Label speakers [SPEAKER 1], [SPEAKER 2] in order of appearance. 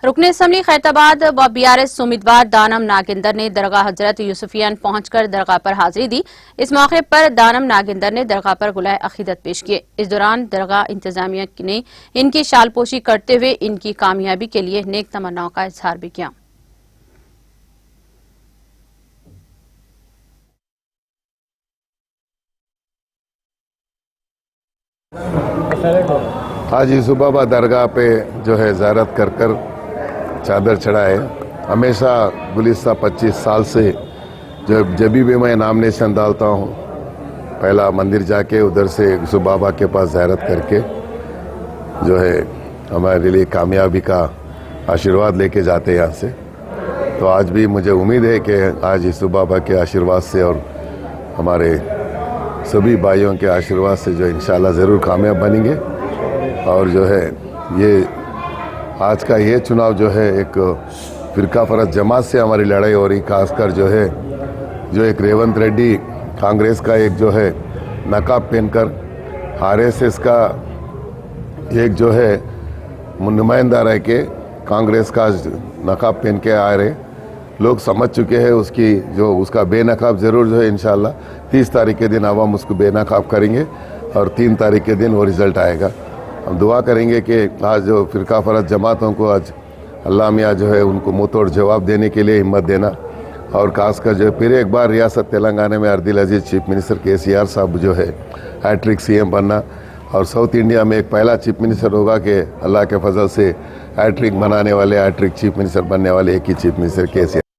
[SPEAKER 1] रुकने असम्बली खैरताबाद व BRS उम्मीदवार दानम नागिंदर ने दरगाह हजरत यूसुफियान पहुंचकर दरगाह पर हाजिरी दी। इस मौके पर दानम नागिंदर ने दरगाह पर गुलाए अकीदत पेश किए। इस दौरान दरगाह इंतजामिया ने इनकी शालपोशी करते हुए इनकी कामयाबी के लिए नेक तमन्नाओं का इजहार भी किया।
[SPEAKER 2] आज यूसुफ बाबा दरगाह पे जो है ज़ियारत कर कर चादर चढ़ाए। हमेशा गुलिस्ता 25 साल से जब भी मैं नामिनेशन डालता हूँ, पहला मंदिर जाके उधर से यूसुफ बाबा के पास ज़ियारत करके जो है हमारे लिए कामयाबी का आशीर्वाद लेके जाते हैं यहाँ से। तो आज भी मुझे उम्मीद है कि आज यूसुफ बाबा के आशीर्वाद से और हमारे सभी भाइयों के आशीर्वाद से जो इंशाल्लाह ज़रूर कामयाब बनेंगे। और जो है ये आज का ये चुनाव जो है एक फिरका फरत जमात से हमारी लड़ाई हो रही, खासकर जो है जो एक रेवंत रेड्डी कांग्रेस का एक जो है नकाब पहनकर RSS का एक जो है नुमाइंदा रह के कांग्रेस का नकाब पहन के आ रहे लोग समझ चुके हैं उसकी जो उसका बेनकाब ज़रूर जो है इंशाल्लाह 30 तारीख के दिन आवाम उसको बेनकाब करेंगे और 3 तारीख के दिन वो रिज़ल्ट आएगा। हम दुआ करेंगे कि आज जो फिरका फरत जमातों को आज अल्लाह मियाँ जो है उनको मुँह तोड़ जवाब देने के लिए हिम्मत देना और खासकर जो फिर एक बार रियासत तेलंगाना में अर्दिल अजीज चीफ मिनिस्टर KCR साहब जो है हैट्रिक CM बनना और साउथ इंडिया में एक पहला चीफ मिनिस्टर होगा कि अल्लाह के फजल से हैट्रिक बनाने वाले हैट्रिक चीफ मिनिस्टर बनने वाले एक ही चीफ मिनिस्टर KCR।